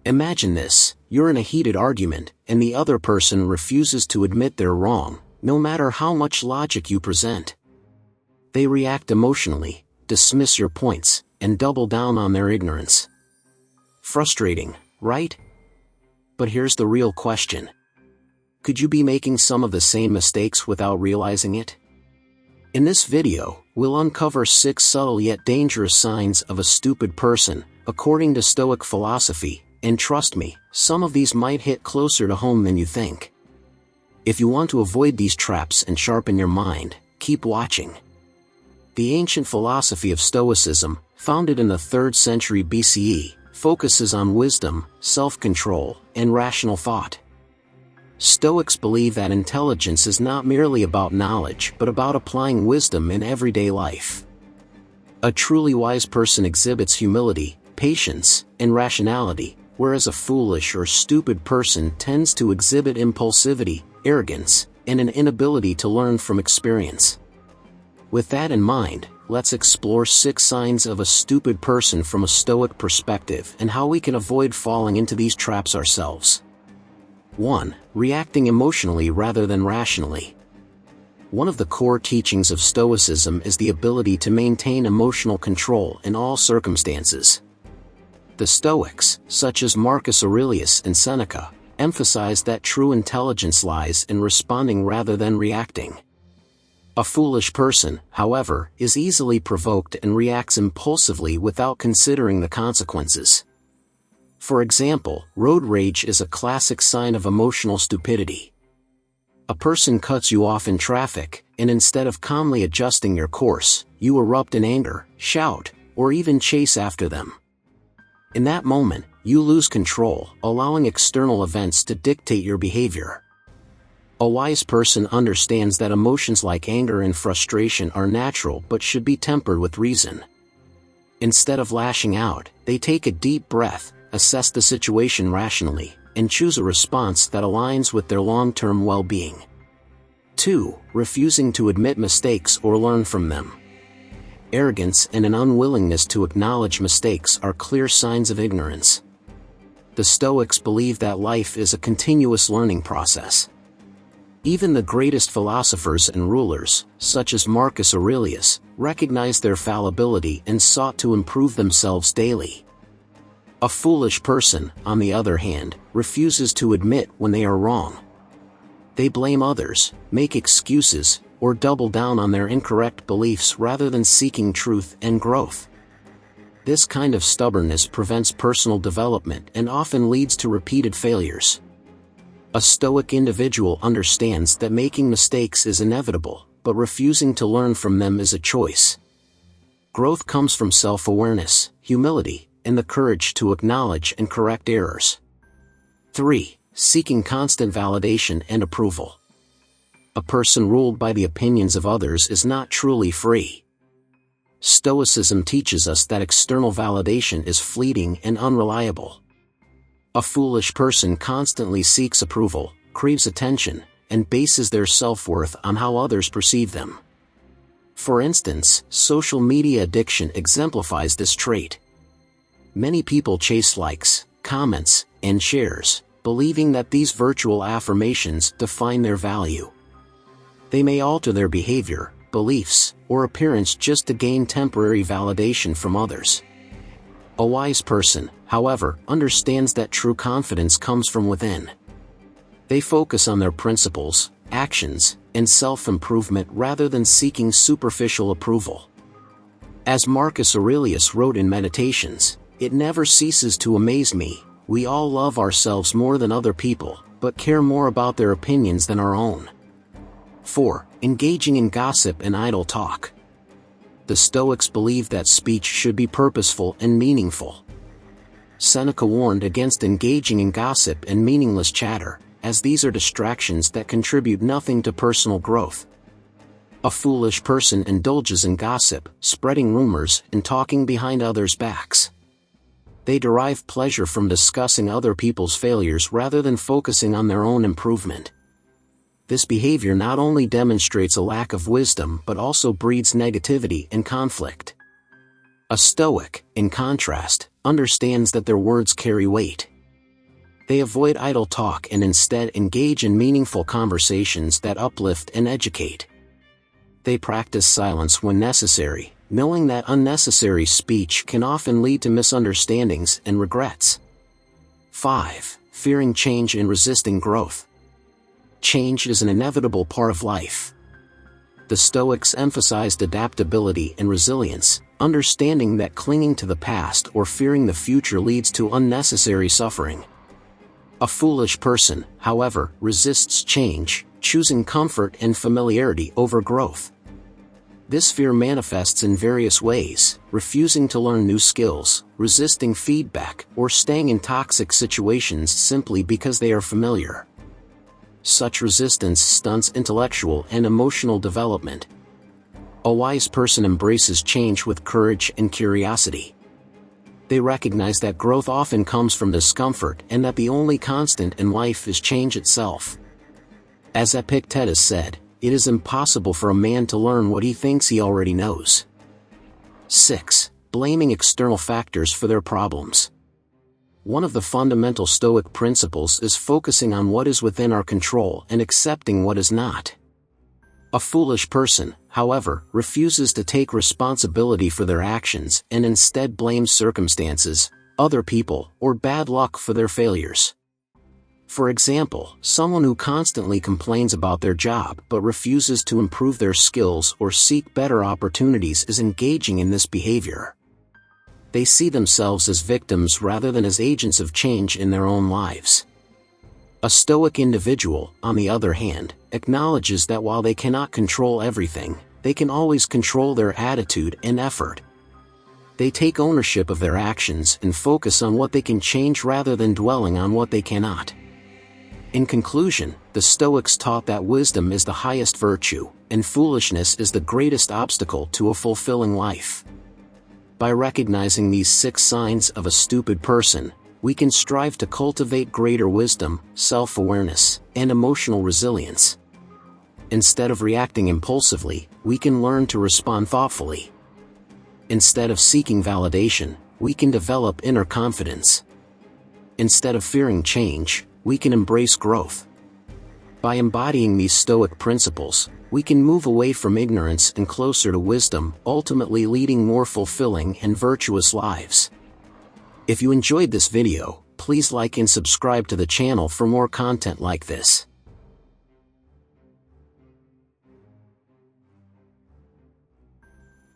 Imagine this: you're in a heated argument, and the other person refuses to admit they're wrong, no matter how much logic you present. They react emotionally, dismiss your points, and double down on their ignorance. Frustrating, right? But here's the real question. Could you be making some of the same mistakes without realizing it? In this video, we'll uncover 6 subtle yet dangerous signs of a stupid person, according to Stoic philosophy, and trust me, some of these might hit closer to home than you think. If you want to avoid these traps and sharpen your mind, keep watching. The ancient philosophy of Stoicism, founded in the 3rd century BCE, focuses on wisdom, self-control, and rational thought. Stoics believe that intelligence is not merely about knowledge but about applying wisdom in everyday life. A truly wise person exhibits humility, patience, and rationality, whereas a foolish or stupid person tends to exhibit impulsivity, arrogance, and an inability to learn from experience. With that in mind, let's explore 6 signs of a stupid person from a Stoic perspective and how we can avoid falling into these traps ourselves. 1. Reacting emotionally rather than rationally. One of the core teachings of Stoicism is the ability to maintain emotional control in all circumstances. The Stoics, such as Marcus Aurelius and Seneca, emphasize that true intelligence lies in responding rather than reacting. A foolish person, however, is easily provoked and reacts impulsively without considering the consequences. For example, road rage is a classic sign of emotional stupidity. A person cuts you off in traffic, and instead of calmly adjusting your course, you erupt in anger, shout, or even chase after them. In that moment, you lose control, allowing external events to dictate your behavior. A wise person understands that emotions like anger and frustration are natural but should be tempered with reason. Instead of lashing out, they take a deep breath, assess the situation rationally, and choose a response that aligns with their long-term well-being. 2. Refusing to admit mistakes or learn from them. Arrogance and an unwillingness to acknowledge mistakes are clear signs of ignorance. The Stoics believe that life is a continuous learning process. Even the greatest philosophers and rulers, such as Marcus Aurelius, recognized their fallibility and sought to improve themselves daily. A foolish person, on the other hand, refuses to admit when they are wrong. They blame others, make excuses, or double down on their incorrect beliefs rather than seeking truth and growth. This kind of stubbornness prevents personal development and often leads to repeated failures. A Stoic individual understands that making mistakes is inevitable, but refusing to learn from them is a choice. Growth comes from self-awareness, humility, and the courage to acknowledge and correct errors. 3. Seeking constant validation and approval. A person ruled by the opinions of others is not truly free. Stoicism teaches us that external validation is fleeting and unreliable. A foolish person constantly seeks approval, craves attention, and bases their self-worth on how others perceive them. For instance, social media addiction exemplifies this trait. Many people chase likes, comments, and shares, believing that these virtual affirmations define their value. They may alter their behavior, beliefs, or appearance just to gain temporary validation from others. A wise person, however, understands that true confidence comes from within. They focus on their principles, actions, and self-improvement rather than seeking superficial approval. As Marcus Aurelius wrote in Meditations, "It never ceases to amaze me, we all love ourselves more than other people, but care more about their opinions than our own." 4. Engaging in gossip and idle talk. The Stoics believe that speech should be purposeful and meaningful. Seneca warned against engaging in gossip and meaningless chatter, as these are distractions that contribute nothing to personal growth. A foolish person indulges in gossip, spreading rumors, and talking behind others' backs. They derive pleasure from discussing other people's failures rather than focusing on their own improvement. This behavior not only demonstrates a lack of wisdom but also breeds negativity and conflict. A Stoic, in contrast, understands that their words carry weight. They avoid idle talk and instead engage in meaningful conversations that uplift and educate. They practice silence when necessary, knowing that unnecessary speech can often lead to misunderstandings and regrets. 5. Fearing change and resisting growth. Change is an inevitable part of life. The Stoics emphasized adaptability and resilience, understanding that clinging to the past or fearing the future leads to unnecessary suffering. A foolish person, however, resists change, choosing comfort and familiarity over growth. This fear manifests in various ways: refusing to learn new skills, resisting feedback, or staying in toxic situations simply because they are familiar. Such resistance stunts intellectual and emotional development. A wise person embraces change with courage and curiosity. They recognize that growth often comes from discomfort and that the only constant in life is change itself. As Epictetus said, it is impossible for a man to learn what he thinks he already knows. 6. Blaming external factors for their problems. One of the fundamental Stoic principles is focusing on what is within our control and accepting what is not. A foolish person, however, refuses to take responsibility for their actions and instead blames circumstances, other people, or bad luck for their failures. For example, someone who constantly complains about their job but refuses to improve their skills or seek better opportunities is engaging in this behavior. They see themselves as victims rather than as agents of change in their own lives. A Stoic individual, on the other hand, acknowledges that while they cannot control everything, they can always control their attitude and effort. They take ownership of their actions and focus on what they can change rather than dwelling on what they cannot. In conclusion, the Stoics taught that wisdom is the highest virtue, and foolishness is the greatest obstacle to a fulfilling life. By recognizing these 6 signs of a stupid person, we can strive to cultivate greater wisdom, self-awareness, and emotional resilience. Instead of reacting impulsively, we can learn to respond thoughtfully. Instead of seeking validation, we can develop inner confidence. Instead of fearing change, we can embrace growth. By embodying these Stoic principles, we can move away from ignorance and closer to wisdom, ultimately leading more fulfilling and virtuous lives. If you enjoyed this video, please like and subscribe to the channel for more content like this.